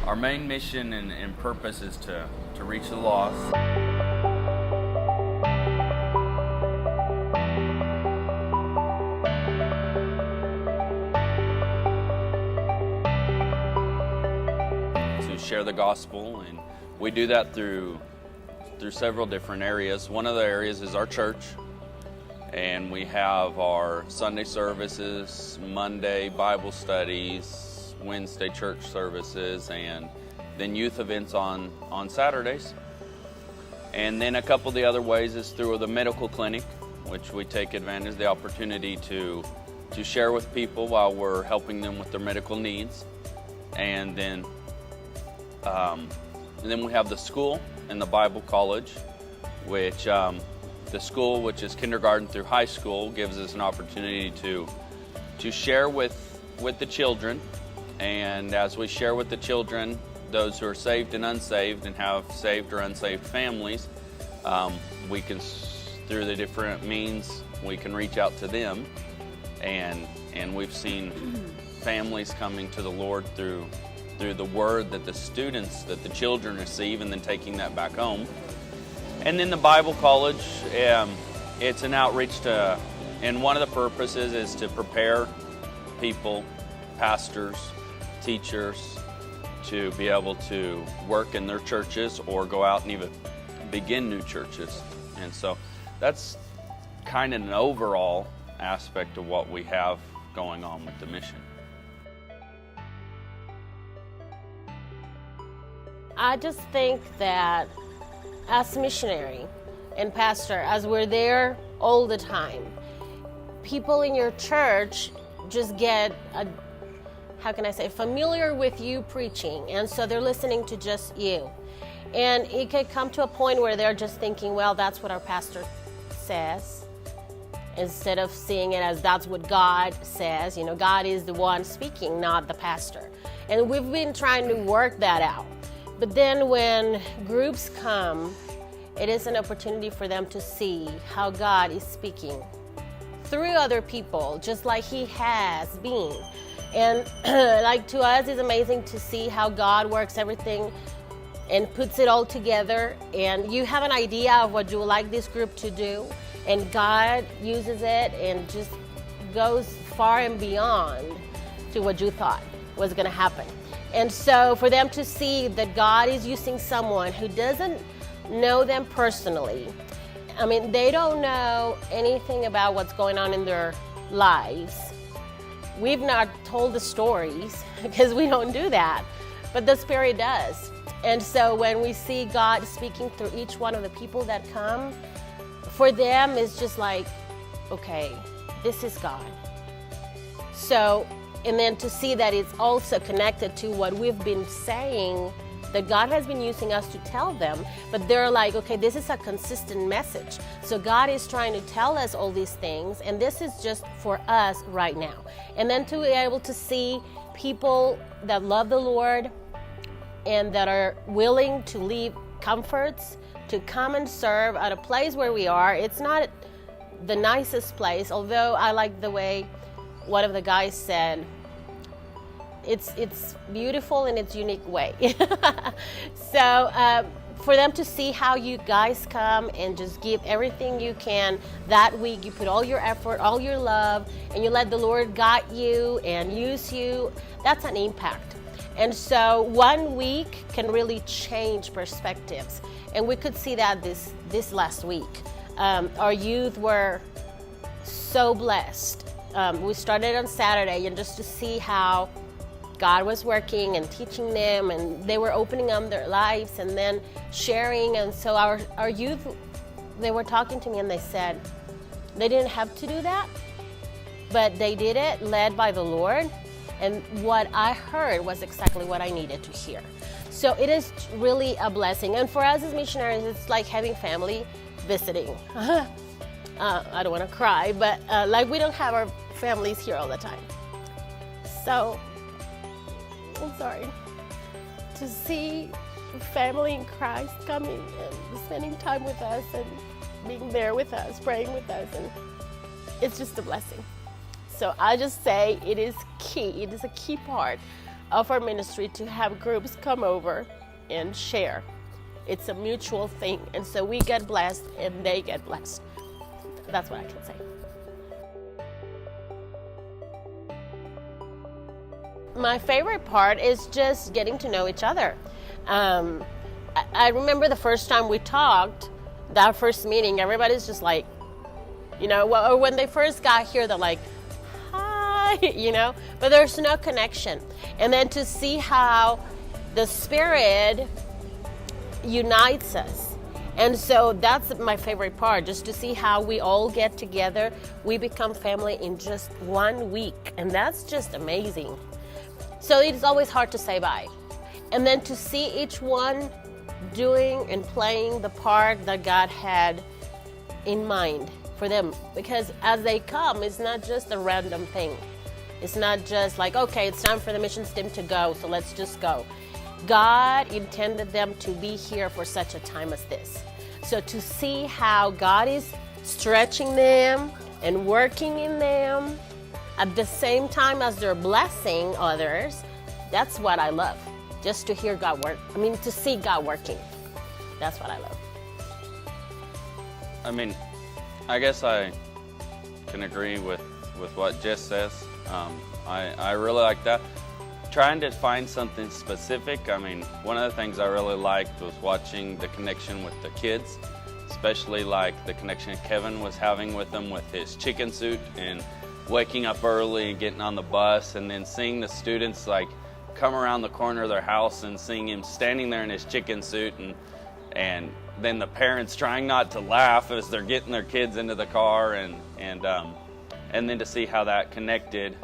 Our main mission and purpose is to reach the lost. To share the gospel, and we do that through several different areas. One of the areas is our church, and we have our Sunday services, Monday Bible studies, Wednesday church services, and then youth events on Saturdays. And then a couple of the other ways is through the medical clinic, which we take advantage of the opportunity to share with people while we're helping them with their medical needs. And then we have the school and the Bible College, which the school, which is kindergarten through high school, gives us an opportunity to share with the children. And as we share with the children, those who are saved and unsaved and have saved or unsaved families, we can, through the different means, we can reach out to them. And we've seen families coming to the Lord through the word that the children receive, and then taking that back home. And then the Bible College, it's an outreach and one of the purposes is to prepare people, pastors, teachers, to be able to work in their churches or go out and even begin new churches. And so that's kind of an overall aspect of what we have going on with the mission. I just think that as missionary and pastor, as we're there all the time, people in your church just get familiar with you preaching, and so they're listening to just you. And it could come to a point where they're just thinking, well, that's what our pastor says, instead of seeing it as that's what God says. You know, God is the one speaking, not the pastor. And we've been trying to work that out. But then when groups come, it is an opportunity for them to see how God is speaking through other people, just like He has been. And like, to us, it's amazing to see how God works everything and puts it all together. And you have an idea of what you would like this group to do, and God uses it and just goes far and beyond to what you thought was going to happen. And so for them to see that God is using someone who doesn't know them personally, I mean, they don't know anything about what's going on in their lives. We've not told the stories because we don't do that, but the Spirit does. And so when we see God speaking through each one of the people that come, for them it's just like, okay, this is God. So, and then to see that it's also connected to what we've been saying, that God has been using us to tell them, but they're like, okay, this is a consistent message. So God is trying to tell us all these things, and this is just for us right now. And then to be able to see people that love the Lord and that are willing to leave comforts to come and serve at a place where we are. It's not the nicest place, although I like the way one of the guys said, it's beautiful in its unique way. So for them to see how you guys come and just give everything you can that week, you put all your effort, all your love, and you let the Lord guide you and use you, that's an impact. And so 1 week can really change perspectives. And we could see that this last week. Our youth were so blessed. We started on Saturday, and just to see how God was working and teaching them, and they were opening up their lives and then sharing. And so our youth, they were talking to me and they said they didn't have to do that, but they did it led by the Lord. And what I heard was exactly what I needed to hear. So it is really a blessing. And for us as missionaries, it's like having family visiting. I don't want to cry, but like we don't have our families here all the time. So I'm sorry. To see family in Christ coming and spending time with us and being there with us, praying with us, and it's just a blessing. So I just say it is key. It is a key part of our ministry to have groups come over and share. It's a mutual thing, and so we get blessed and they get blessed. That's what I can say. My favorite part is just getting to know each other. I remember the first time we talked, that first meeting, everybody's just like, or when they first got here, they're like, hi, but there's no connection. And then to see how the Spirit unites us. And so that's my favorite part, just to see how we all get together. We become family in just 1 week, and that's just amazing. So it's always hard to say bye. And then to see each one doing and playing the part that God had in mind for them. Because as they come, it's not just a random thing. It's not just like, okay, it's time for the missions team to go, so let's just go. God intended them to be here for such a time as this. So to see how God is stretching them and working in them at the same time as they're blessing others, that's what I love. Just to hear God work. To see God working. That's what I love. I guess I can agree with what Jess says. I really like that. Trying to find something specific. One of the things I really liked was watching the connection with the kids, especially like the connection Kevin was having with them with his chicken suit and waking up early and getting on the bus, and then seeing the students like come around the corner of their house and seeing him standing there in his chicken suit, and then the parents trying not to laugh as they're getting their kids into the car, and then to see how that connected.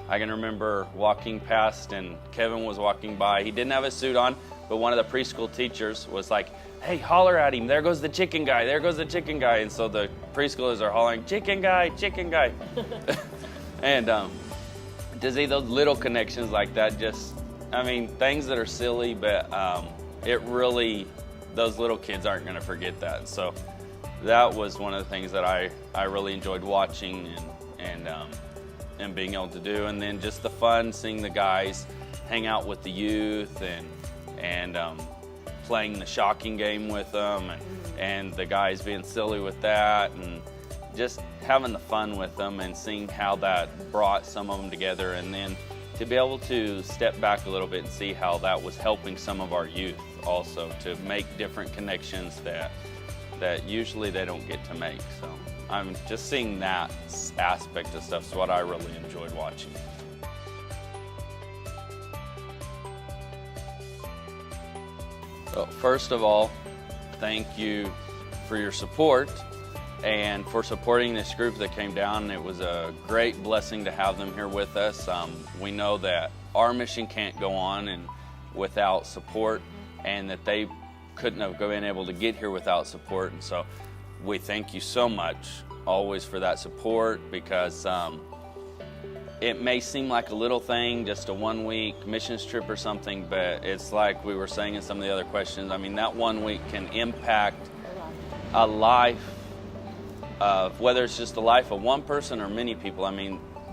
I can remember walking past and Kevin was walking by. He didn't have his suit on, but one of the preschool teachers was like, hey, holler at him. There goes the chicken guy. There goes the chicken guy. And so the preschoolers are hollering, chicken guy, chicken guy. And to see those little connections like that, things that are silly, but it really, those little kids aren't going to forget that. So that was one of the things that I really enjoyed watching and being able to do. And then just the fun, seeing the guys hang out with the youth and playing the shocking game with them, and the guys being silly with that, and just having the fun with them and seeing how that brought some of them together. And then to be able to step back a little bit and see how that was helping some of our youth also to make different connections that usually they don't get to make. So I'm just seeing that aspect of stuff is what I really enjoyed watching. So first of all, thank you for your support and for supporting this group that came down. It was a great blessing to have them here with us. We know that our mission can't go on without support, and that they couldn't have been able to get here without support. And so we thank you so much always for that support, because it may seem like a little thing, just a 1 week missions trip or something, but it's like we were saying in some of the other questions. That 1 week can impact a life of, whether it's just the life of one person or many people.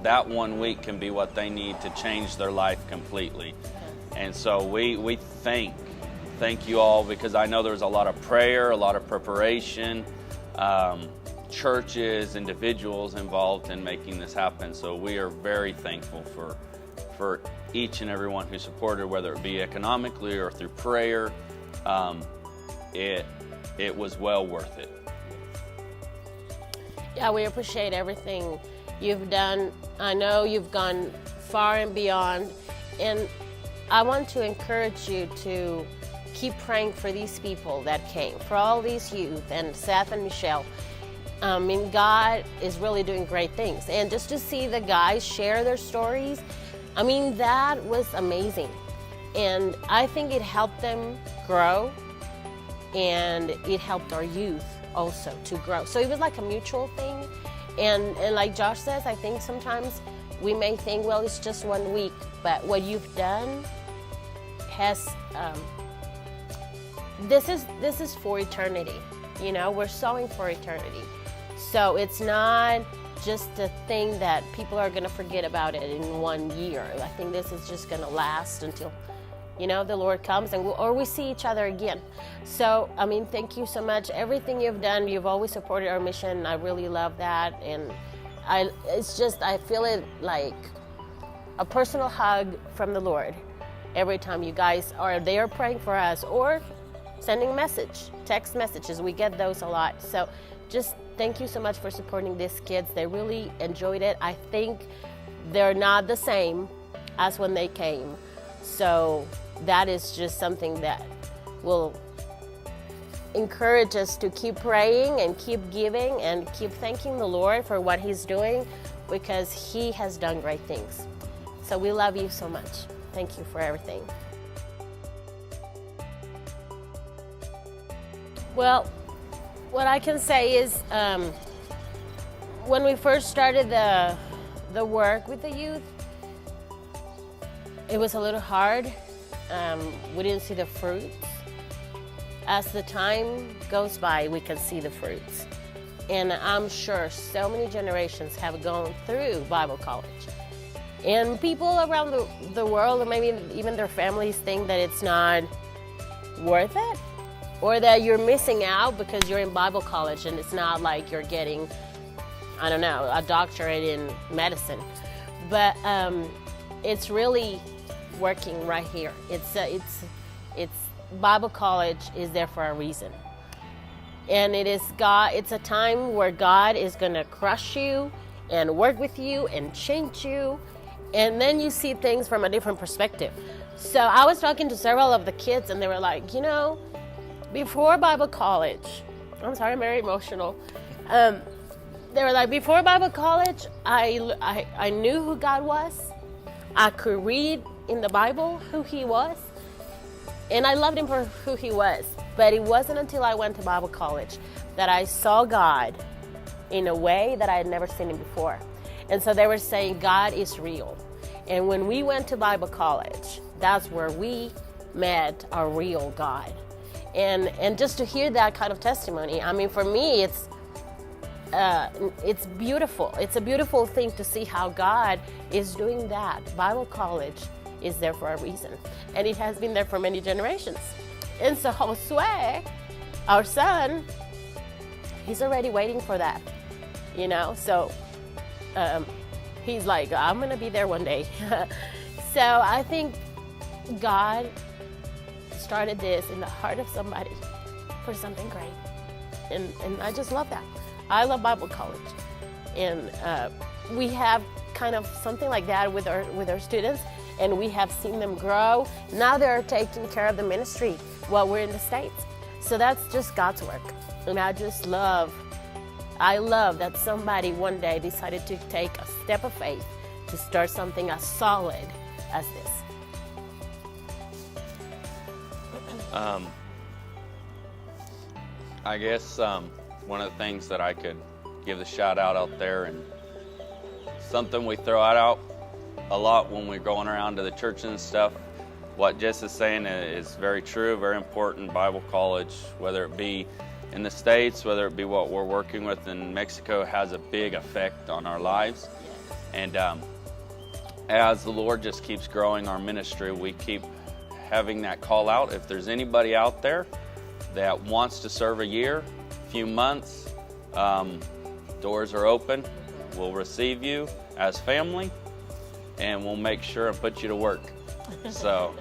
That 1 week can be what they need to change their life completely. And so we thank you all, because I know there's a lot of prayer, a lot of preparation, churches, individuals involved in making this happen. So we are very thankful for each and every one who supported, whether it be economically or through prayer. It was well worth it. Yeah, we appreciate everything you've done. I know you've gone far and beyond, and I want to encourage you to keep praying for these people that came, for all these youth, and Seth and Michelle. God is really doing great things. And just to see the guys share their stories, that was amazing. And I think it helped them grow, and it helped our youth also to grow. So it was like a mutual thing. And like Josh says, I think sometimes we may think, well, it's just 1 week, but what you've done has, this is for eternity. We're sowing for eternity. So it's not just to think that people are going to forget about it in 1 year. I think this is just going to last until, the Lord comes or we see each other again. So, thank you so much. Everything you've done, you've always supported our mission. I really love that. And I feel it like a personal hug from the Lord every time you guys are there praying for us or sending a message, text messages. We get those a lot. So just thank you so much for supporting these kids. They really enjoyed it. I think they're not the same as when they came. So that is just something that will encourage us to keep praying and keep giving and keep thanking the Lord for what He's doing, because He has done great things. So we love you so much. Thank you for everything. Well, what I can say is when we first started the work with the youth, it was a little hard. We didn't see the fruits. As the time goes by, we can see the fruits. And I'm sure so many generations have gone through Bible college. And people around the world, or maybe even their families, think that it's not worth it, or that you're missing out because you're in Bible college and it's not like you're getting, a doctorate in medicine. But it's really working right here. It's Bible college is there for a reason. And it's a time where God is going to crush you and work with you and change you. And then you see things from a different perspective. So I was talking to several of the kids, and they were like, before Bible college, I'm sorry, I'm very emotional. They were like, before Bible college, I knew who God was. I could read in the Bible who He was. And I loved Him for who He was. But it wasn't until I went to Bible college that I saw God in a way that I had never seen Him before. And so they were saying God is real. And when we went to Bible college, that's where we met our real God. And just to hear that kind of testimony, for me, it's beautiful. It's a beautiful thing to see how God is doing that. Bible college is there for a reason. And it has been there for many generations. And so Josue, our son, he's already waiting for that, So he's like, I'm going to be there one day. So I think God started this in the heart of somebody for something great. And I just love that. I love Bible college. And we have kind of something like that with our students. And we have seen them grow. Now they're taking care of the ministry while we're in the States. So that's just God's work. And I love that somebody one day decided to take a step of faith to start something as solid as this. I guess one of the things that I could give the shout out there, and something we throw out a lot when we're going around to the churches and stuff, what Jess is saying is very true, very important. Bible college, whether it be in the States, whether it be what we're working with in Mexico, has a big effect on our lives. And as the Lord just keeps growing our ministry, we keep having that call out. If there's anybody out there that wants to serve a year, few months, doors are open. We'll receive you as family, and we'll make sure and put you to work. So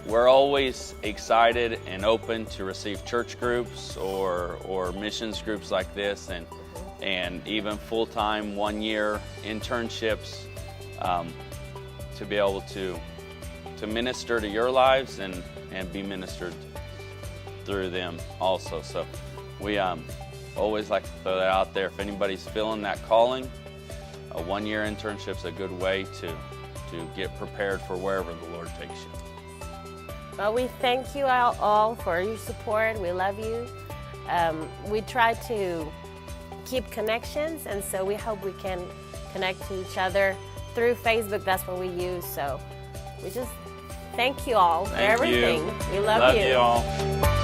we're always excited and open to receive church groups or missions groups like this, and even full-time 1-year internships to be able to minister to your lives and be ministered through them also. So we always like to throw that out there. If anybody's feeling that calling, a 1-year internship's a good way to get prepared for wherever the Lord takes you. Well, we thank you all for your support. We love you. We try to keep connections, and so we hope we can connect to each other through Facebook. That's what we use. So we just thank you all for everything. We love you. Love you all.